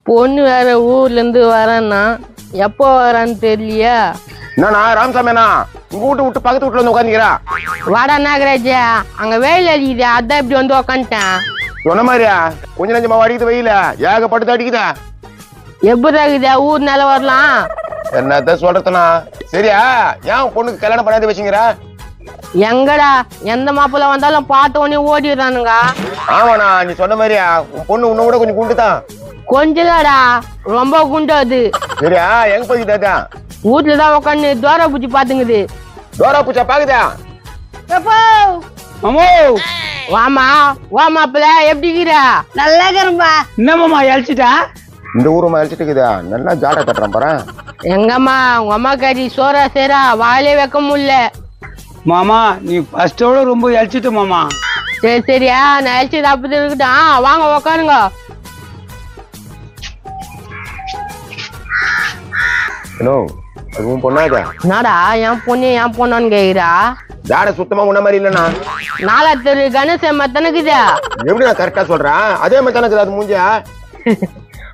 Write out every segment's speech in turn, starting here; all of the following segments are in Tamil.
பொண்ணு வேற ஊர்ல இருந்து வரேன்னா எப்போ வரான்னு தெரியலையா? என்னண்ணா ராமசாமிண்ணா உங்க வீட்டு விட்டு பக்கத்து வீட்டுல வந்து உட்காந்துக்கிறா? வாடா நாகராஜா, அங்க வெயில் அடிக்குது, அதான் இப்படி வந்து உக்காந்துட்டேன். சொன்ன மாதிரியா கொஞ்ச நஞ்சமா அடிக்குது வெயில ஏகப்பட்டு அடிக்குதா? எப்படி இருக்குதா ஊர் நில வரலாம்? என்னத்த சொல்றதுண்ணா. சரியா ஏன் பொண்ணுக்கு கல்யாணம் பண்ணாத வச்சுங்கிற? எங்கடா எந்த மாப்பிள்ள வந்தாலும் பார்த்த உடனே ஓடிடுறானுங்க. ஆமாண்ணா நீ சொன்ன மாதிரியா உன் பொண்ணு உன்ன கூட கொஞ்சம் குண்டுதான். கொஞ்சதாடா, ரொம்ப குண்டாது. சரியா எங்க போய்கிட்டா? வீட்டுலதான் உட்காந்து தோரா பூச்சி பாத்துங்குது. டோரா பூச்சா பாக்குதா? வாமா வா மாப்பிள்ள, எப்படி இருக்கிற? நல்லா இருக்கிறப்பா. என்னமாமா இழைச்சிட்டா? இந்த ஊருமா அழிச்சிட்டு இருக்குதா? நல்லா ஜாடா கட்டுறான் பாரு. எங்கம்மா உங்க அம்மா கறி சோறா சேரா வாயிலே வைக்க முடியல. மாமா நீ ஃபர்ஸ்டோட ரொம்ப இழைச்சிட்ட மாமா. சரி சரியா, நான் அழிச்சு அப்படி இருக்கட்டும், வாங்க உக்காருங்க. அது உன் பொண்ணாதா? என்னடா என் பொண்ணான்னு கேக்குறா? ஜாட சுத்தமா உன்ன மாதிரி இல்லண்ணா. நாலாத்தரு கணேசன் மத்தனுக்குதா? எப்படி நான் கரெக்டா சொல்றேன்? அதே மாதிரி தானே அது மூஞ்சா.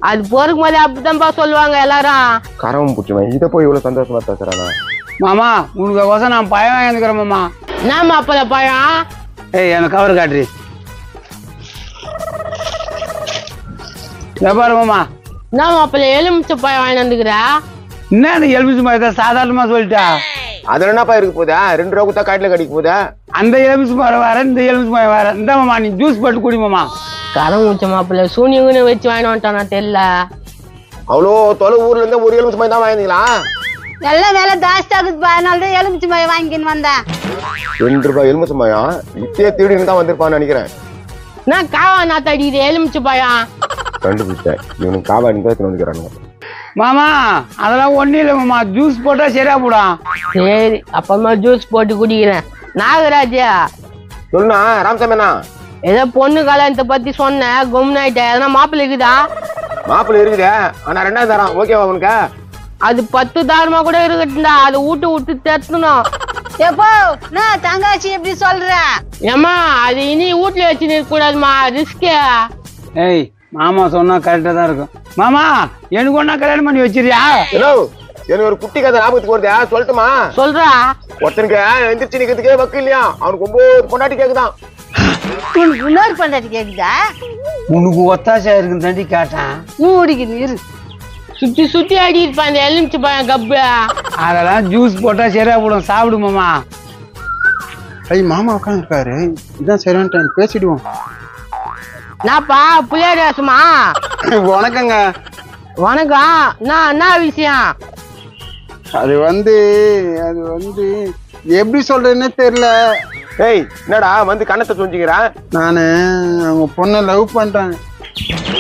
அது போறதுக்கு போதே அப்படித்தான்ப்பா சொல்லுவாங்க எல்லாரும். கரவம் பிடிச்சுவேன் இதை போய் இவ்வளவு சந்தோஷமா பேசுறானா? மாமா உனக்கு கோசம் நான் பயம் வாங்கிக்கிறேன் மாமா. என்ன மாப்பிள்ள பழம்? ஏய் எனக்கு கவர் காட்டுறி பாரு மாமா. என்ன மாப்பிள்ள எலுமிச்சை பழம் வாங்கி வந்துக்கிறா? என்ன அந்த எலுமிச்சு மரம் சாதாரணமா சொல்லிட்டா? அதுல என்னப்பா இருக்கு போதா? 2 ரூபா கொடுத்தா காட்டுல கடிக்க போதா? அந்த எலுமிச்சு மரம் வேற, இந்த எலுமிச்சு மரம் வேற. இந்த மாமா நீ ஜூஸ் போட்டு குடி மாமா. கரம் ஊச்ச மாப்பிள்ள சூனியங்கன்னு வச்சு வாங்கி வந்துட்டானா தெரியல. அவ்வளோ தொலை ஊர்ல இருந்து ஒரு எலுமிச்சு மாதிரி தான் வாங்கினீங்களா? எல்லாம் வேலை ஜாஸ்தி ஆகுதுப்பா, அதனாலதான் எலுமிச்சி மழை வாங்கின்னு வந்தேன். 2 ரூபாய் எலுமிச்சு மயம் இப்பயே தேடின்னு தான் வந்திருப்பான்னு நினைக்கிறேன். நான் காவா நான் தடிக்குது எலுமிச்சை பழம். கண்டுபிடிச்சேன் இவனுக்கு காவா எடுத்து வந்துக்கிறானுங்க. மாமா அதெல்லாம் ஒண்ணும் இல்லை மாமா, ஜூஸ் போட்டா சரியா போடும். சரி அப்புறமா ஜூஸ் போட்டு குடிக்கிறேன். நாகராஜா சொல்லுண்ணா ராமசாமிண்ணா. ஏதோ பொண்ணு கல்யாணத்தை பத்தி சொன்னேன், கும்னாயிட்ட. எதனா மாப்பிள்ள இருக்குதா? மாப்பிள்ள இருக்குதே, ஆனா 2,000 தரம் ஓகேவா உனக்கு? அது 10 தாரமா கூட இருக்கட்டும்டா, அது விட்டு தட்டணும். எப்போ நான் தங்காச்சி எப்படி சொல்ற? ஏமா அது இனி வீட்டுல வச்சு நிற்க கூடாதுமா, ரிஸ்க். ஏய் மாமா சொன்னா கரெக்டா தான் இருக்கும். மாமா எனக்கு ஒன்னா கல்யாணம் பண்ணி வச்சிருக்கியா? ஹலோ எனக்கு ஒரு குட்டி கதை ஞாபகத்துக்கு வருதா, சொல்லட்டுமா? சொல்றா. ஒருத்தனுக்கு எந்திரிச்சு நிக்கிறதுக்கே வக்கு இல்லையா, அவனுக்கு 9 பொண்டாட்டி கேக்குதான். உனக்கு இன்னொரு பண்டாட்டி கேக்குதா? உனக்கு ஒத்தாசா இருக்குன்னு தாண்டி கேட்டான். மூடிக்கு இரு. சுத்தி சுத்தி ஆடி இருப்பான் அந்த எலுமிச்சை பழம் கப்பு. அதெல்லாம் ஜூஸ் போட்டா சரியா போடும், சாப்பிடு மாமா. ஐய் மாமா உட்காந்துருக்காரு, இதான் சரியான பேசிடுவோம். நாப்பா புள்ளியாரசுமா? வணக்கங்க. வணக்கம். என்ன விஷயம்? அது வந்து எப்படி சொல்றதுன்னே தெரியல. ஏய் என்னடா வந்து கண்ணத்தை சொஞ்சிக்கிறான்? நானு அவங்க பொண்ணை லவ் பண்றேன்.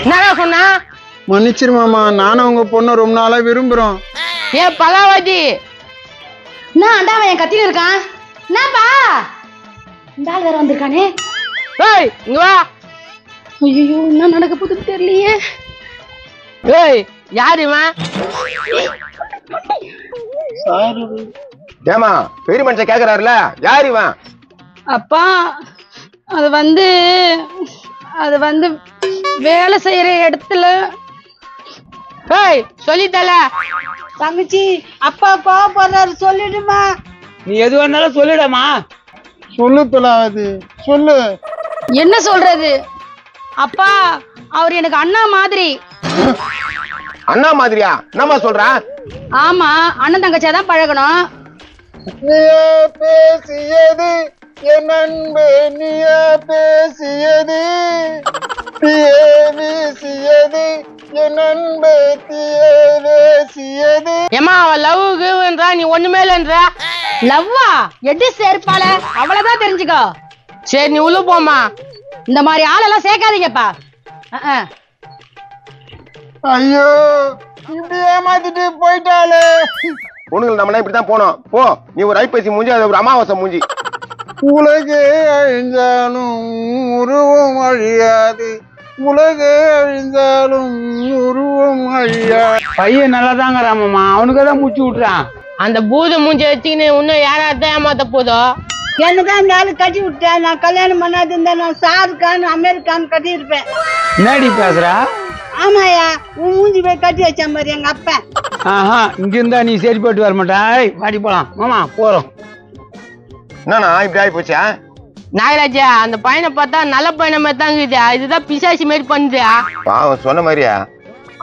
என்னடா சொன்னா? மன்னிச்சிரு மாமா, நானும் உங்க பொண்ணை ரொம்ப நாளா விரும்புறோம். ஏ பலாவதி, நான் அண்டாவன் என் கத்தில இருக்கான். என்னப்பா இந்த ஆள் வேற வந்திருக்கானே. ஏய் இங்க வா. ஐயோ என்ன நடக்க போகுதுன்னு தெரியலையே. ஏய் யாரு இவன்? ஏமா பெரிய மனுஷன் கேக்குறாருல, யார் இவன்? அப்பா அது வந்து வேலை செய்யற இடத்துல. ஏய் சொல்லித்தல. தங்கச்சி அப்பா போறாரு, சொல்லிடுமா? நீ எது வேணாலும் சொல்லிடமா. சொல்லு தொலாவது, சொல்லு. என்ன சொல்றது? அப்பா அவர் எனக்கு அண்ணா மாதிரி. அண்ணா மாதிரியா? என்னம்மா சொல்றேன்? ஆமா, அண்ணன் தங்கச்சியாதான் பழகணும். பேசியது என் அன்பு, நீயா பேசியது, வீசியது என் அன்பு, பேசியது. ஏமா அவன் லவ்ன்றா, நீ ஒண்ணுமே இல்லைன்ற. லவ்வா எடி சேர்ப்பால, அவ்வளவுதான் தெரிஞ்சுக்கோ. சரி நீ உள்ள போமா. இந்த மாதிரி ஆளெல்லாம் சேர்க்காதீங்கப்பா. ஐயோ இப்படி ஏமாத்திட்டு போயிட்டாலே. பொண்ணுகள் நம்மளா இப்படித்தான் போனோம். போ நீ ஒரு ஐப்பசி மூஞ்சி, அது ஒரு அமாவாசை மூஞ்சி. உலகே அழிஞ்சாலும் உருவம் அழியாது, உலகே அழிஞ்சாலும் உருவம் அழியாது. பையன் நல்லா தாங்கிறான் மாமா, அவனுக்கு தான் மூச்சு விட்டுறான். அந்த பூத மூஞ்சி வச்சுக்கின்னு இன்னும் யாராத்தான் ஏமாத்த போதோ? என்னதான் இந்த ஆளு கட்டி விட்டேன். நான் கல்யாணம் பண்ணாது இருந்தா நான் ஷாருக்கான் அமெரிக்கான் கட்டி இருப்பேன். என்னடி பேசுறா? ஆமாயா, உன் போய் கட்டி வச்ச மாதிரி எங்க அப்பன். ஆஹா இங்க இருந்தா நீ சரி போட்டு வர மாட்டா. வாடி போலாம் மாமா போறோம். என்னண்ணா இப்படி ஆகி போச்சா? நாகராஜா அந்த பையனை பார்த்தா நல்ல பையனை மாதிரி தான் இருக்குது. இதுதான் பிசாசி மாரி பண்ணுது. பாவம் சொன்ன மாதிரியா?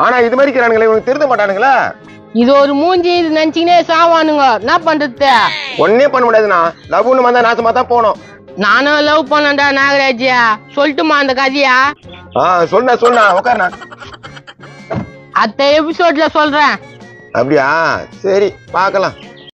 ஆனா இது மாதிரி இருக்கிறானுங்களே, இவனுக்கு திருந்த மாட்டானுங்களா? இது ஒரு மூஞ்சி இது நினைச்சிக்கினே சாவானுங்க. என்ன பண்றது? ஒன்னே பண்ண முடியாதுண்ணா. லவ்னு வந்தா நாசமா தான் போனோம். நானும் லவ் பண்ணேன்டா நாகராஜா. சொல்லட்டுமா அந்த கதையா? சொல்லுண்ணா உட்காருண்ணா. அடுத்த எபிசோட்ல சொல்றேன். அப்படியா? சரி பார்க்கலாம்.